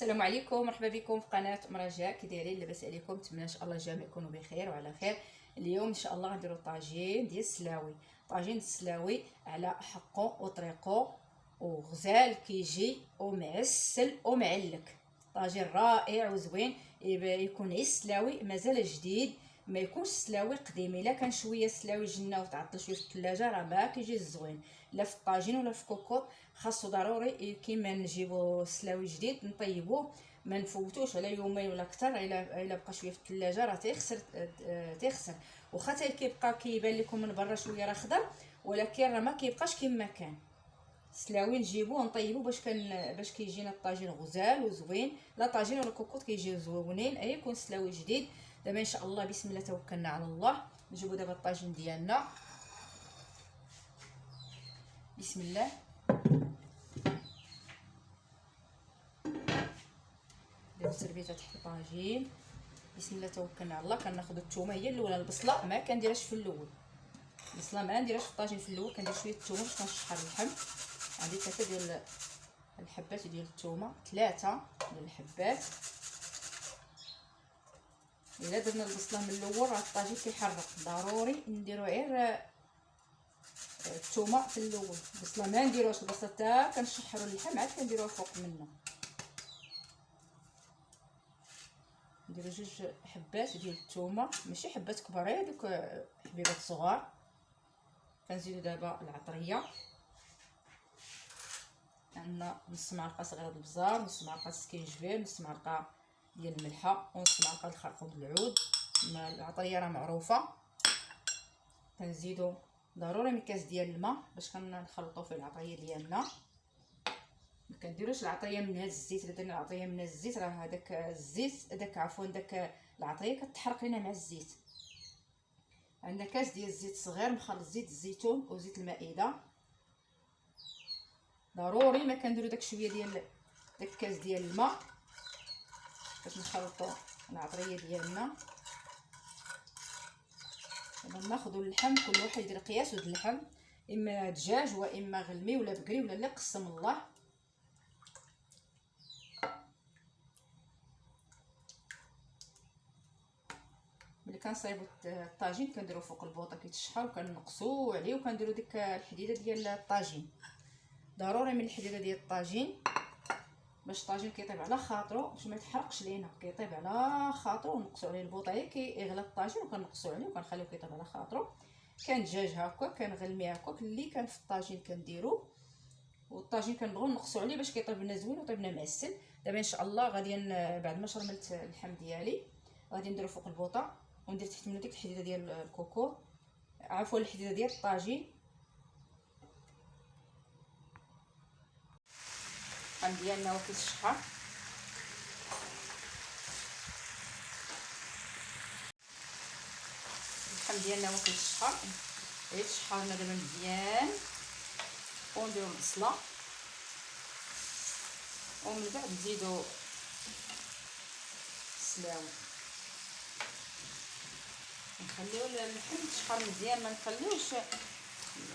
السلام عليكم، مرحبا بكم في قناه رجاء. كي دايرين؟ لاباس عليكم؟ نتمنى ان شاء الله الجميع يكونوا بخير وعلى خير. اليوم ان شاء الله غنديروا طاجين ديال السلاوي. طاجين السلاوي على حقه وطريقه وغزال كيجي ومعسل ومعلك. طاجين رائع وزوين، يكون عيش السلاوي مازال جديد، ما يكونش سلاوي قديم. الا كان شويه سلاوي جنه وتعطل شويه في الثلاجه راه ما كيجي زوين، لا في الطاجين ولا في كوكوط. خاصو ضروري كيما نجيبو سلاوي جديد نطيبوه، ما نفوتوش على يومين ولا اكثر. الا بقى شويه في الثلاجه راه تيخسر. واخا كيبقى كيبان لكم من برا شويه راه خضر، ولكن راه ما كيبقاش كما كان. سلاوي نجيبوه ونطيبوه باش كيجينا الطاجين غزال وزوين. لا طاجين ولا كوكوط كيجيو زوينين، يكون سلاوي جديد. دابا ان شاء الله بسم الله توكلنا على الله. نجيبو دابا الطاجين ديالنا، بسم الله. نديرو تربيته تحت الطاجين، بسم الله توكلنا على الله. كناخذ الثومه هي الاولى، البصله ما كنديرهاش في الاول. البصله ما نديرهاش في الطاجين في الاول، كندير شويه الثومه باش كنشحر اللحم. عندي 3 ديال الحبات ديال الثومه، 3 ديال الحبات. الا درنا البصله من الاول راه الطاجين كيحرق، ضروري نديرو غير الثومه في الاول. البصله ما نديروش، البصله حتى كنشحروا اللحم عاد كنديروها فوق منه. نديرو 2 حبات ديال الثومه، ماشي حبات كبار، هذوك حبيبات صغار. كنزيدو دابا العطريه، عندنا نص معلقه صغيره د البزار، نص معلقه سكينجبير، نص معلقه ديال الملحه، ونص معلقه د الخرقوم العود. العطريه راه معروفه. كنزيدو ضروري مكاس ديال الماء باش كنخلطو فيه العطريه ديالنا. ما كنديروش العطريه من هاد الزيت. الا درنا العطريه من الزيت راه هذاك الزيت داك العطريه كتحرق لينا مع الزيت. عندنا كاس ديال الزيت صغير مخلط زيت الزيتون وزيت المائده. ضروري ما كنديرو داك شويه ديال داك الكاس ديال الماء باش نخلطو العطريه ديالنا. دابا ناخذوا اللحم، كل واحد يدير قياسو د اللحم، اما دجاج واما غلمي ولا بقري ولا اللي قسم الله. ملي كنصايبوا الطاجين كنديروا فوق البوطه كيتشحر، وكنقصوا عليه، وكنديروا ديك الحديده ديال الطاجين. ضروري من الحديده ديال الطاجين باش الطاجين كيطيب على خاطرو، باش ما يتحرقش لينا، كيطيب على خاطرو. ونقصوا عليه البوطه هي كيغلى الطاجين، وكنقصوا عليه وكنخليوه كيطيب على خاطرو. كان دجاج هكا، كان غلمي هكا، اللي كان في الطاجين كنديرو. والطاجين كنبغيو نقصوا عليه باش كيطيب لنا زوين ويطيب لنا معسل. دابا ان شاء الله غادي بعد ما شرملت اللحم ديالي غادي نديرو فوق البوطه، وندير تحت منو ديك الحديده ديال الكوكو، عفوا الحديده ديال الطاجين. اللحم ديالنا وكيتشحر، اللحم ديالنا وكيتشحر، يتشحرنا دابا مزيان. ونديرو البصله، ومن بعد نزيدو السلاوي. نخليو اللحم يتشحر مزيان، ما نخليوش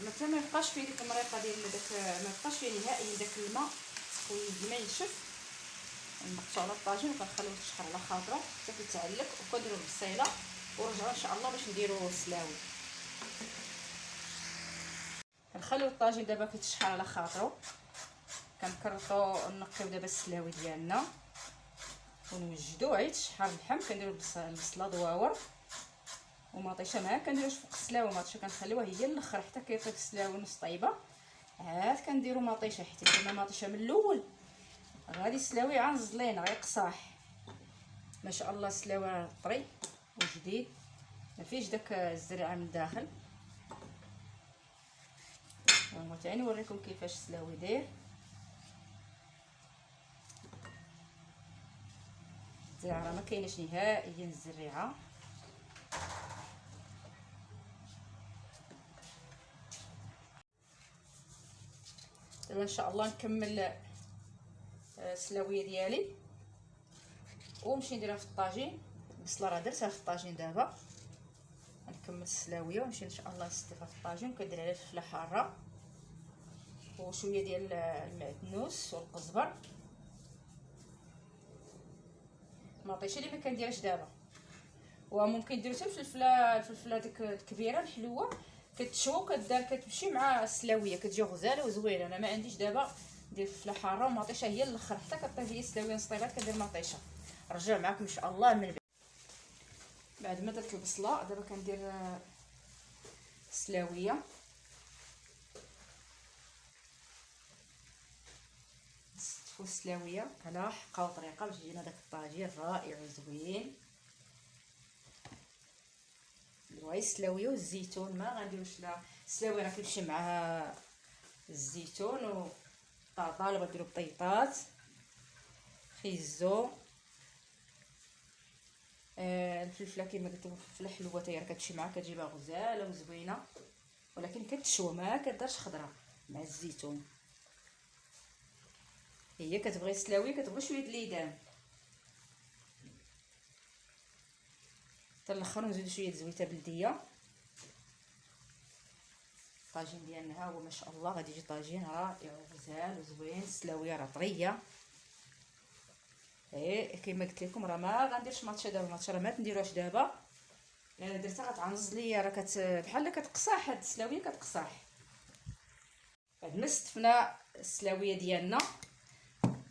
مثلا ما يبقاش فيه ديك المريقه ديال داك، ما يبقاش فيه نهائيا داك الماء، والماء ينشف. نقصوا على الطاجين وكنخليوه يتشحر على خاطره حتى كيتعلق، وكنديروا البصيله. ونرجعوا ان شاء الله باش نديروا السلاوي. كنخليو الطاجين دابا كيتشحر على خاطرو. كنكرطو نقيو دابا السلاوي ديالنا ونوجدوه يتشحر اللحم. كنديروا البصله دواور ومطيشه، ما كنديروش فوق السلاوي مطيشه، كنخليوها هي الاخر حتى كيطيب السلاوي نص طيبه. عاد كنديروا مطيشه، حيت درنا مطيشه من الاول غادي السلاوي عنزلين غيقصاح. ما شاء الله السلاوي طري وجديد، ما فيش داك الزريعه من الداخل. ثاني نوريكم كيفاش السلاوي داير. الزريعه راه ما كايناش نهائيا الزريعه. دابا ان شاء الله نكمل السلاويه ديالي ونمشي نديرها في الطاجين. البصله راه درتها في الطاجين، دابا نكمل السلاويه ونمشي ان شاء الله نستفها في الطاجين. وكندير عليها الفلفله حاره وشويه ديال المعدنوس والقزبر. المطيشه اللي ما كنديرهاش دابا. وممكن ديروا حتى الفلفله ديك الكبيره الحلوه كتشوى كدار كتمشي مع السلاويه كتجي غزاله وزوينه. انا ما عنديش دابا ندير فلفله حاره ومطيشه هي الاخر حتى كطيب هي السلاويه نسطيبات كندير مطيشه. رجع معكم ان شاء الله من بعد ما درت البصله. دابا كندير السلاويه. نستفو السلاويه على حقه وطريقه باش يجينا داك الطاجين رائع وزوين. نديرو السلاويه والزيتون، ما غنديروش لا السلاويه راه كيمشي معها الزيتون وطاطا. ولا غنديرو بطيطات خيزو الفلفله كما قلت لكم الفلفله حلوه حتى هي كتمشي معها كتجيبها غزاله وزوينه، ولكن كتشوى ما كدارش خضره مع الزيتون. هي كتبغي السلاويه كتبغي شويه الليدان حتى الاخر. نزيدو شويه زويته بلديه. الطاجين ديالنا ها هو ما شاء الله غادي يجي طاجين رائع وغزال وزوين. السلاويه راه طريه كما قلت لكم. راه ما غنديرش ماتشه دابا، ماتشه راه ما تنديروهاش دابا لان درتها غتعنز ليا راه بحال كتقصاح. هاد السلاويه كتقصاح. بعد ما استفنا السلاويه ديالنا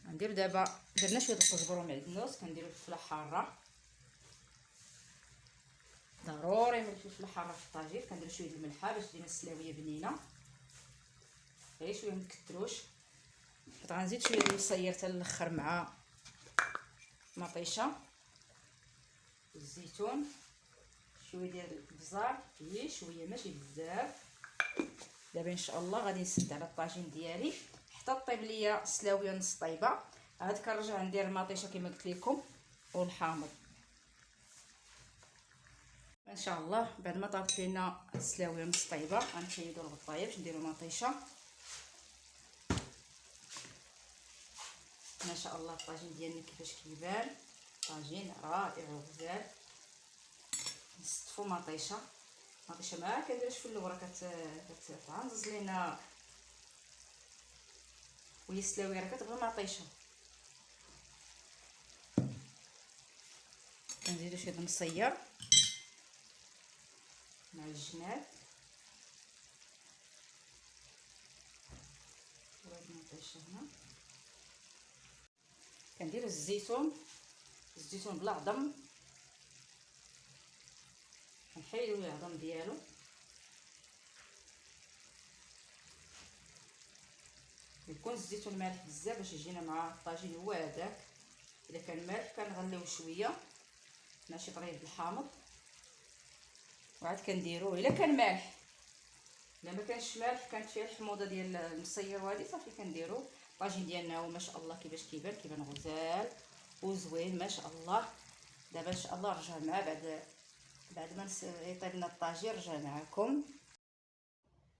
غندير دابا درنا شويه القزبر ومعدنوس. كنديرو الفلفله حاره، ضروري من الفلفله حاره في الطاجين. كندير شويه الملحه باش تجينا السلاويه بنينه. شويه مكتروش. غنزيد شويه ديال الصير حتى الاخر مع مطيشه والزيتون، شويه ديال الابزار شويه ماشي بزاف. دابا ان شاء الله غادي نسد على الطاجين ديالي حتى طيب ليا السلاويه نص طيبه. عاد كنرجع ندير المطيشه كما قلت لكم والحامض ان شاء الله. بعد ما طابت لينا السلاويه نص طيبه غنحيدو الغطايه باش نديرو المطيشه. ما شاء الله الطاجين ديالنا كيفاش كيبان، طاجين رائع وغزال. نستفو مطيشه ما كنديرش في الاول كتعنز لينا، وهي السلاويه راه كتبغي مطيشه. كنزيدو شويه المصير مع الجناب وهاد المطيشه هنا. كندير الزيتون بلا عظم، كنحيدو العظم ديالو. يكون الزيتون مالح بزاف باش يجينا مع الطاجين هو هذاك. الا كان مالح كنغليوه شويه مع شي طريف بالحامض وعاد كنديروه. الا كان مالح، الا ما كانش مالح كانت فيه الحموضه ديال المصير وهذه صافي كنديرو. الطاجين ديالنا هو ما شاء الله كيفاش كيبان غزال وزوين ما شاء الله. دابا ان شاء الله نرجع معاه بعد ما يطيب لنا الطاجين. رجع معكم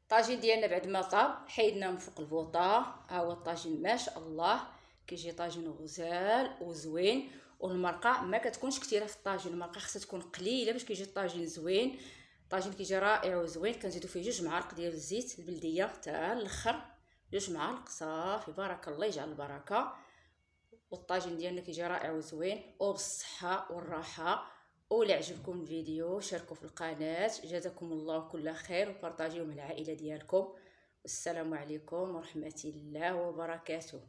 الطاجين ديالنا بعد ما طاب حيدناه من فوق البوطه. ها هو الطاجين ما شاء الله كيجي طاجين غزال وزوين. والمرقه ما كتكونش كثيره في الطاجين، المرقه خصها تكون قليله باش كيجي الطاجين زوين. الطاجين كيجي رائع وزوين. كنزيدو فيه 2 معالق ديال الزيت البلديه حتى الاخر، 2 معالق صافي. بارك الله يجعل البركه. والطاجين ديالنا كيجي رائع وزوين وبالصحه والراحه. ولا عجبكم الفيديو شاركوا في القناه. جزاكم الله كل خير وبارطاجيوه مع العائله ديالكم. والسلام عليكم ورحمه الله وبركاته.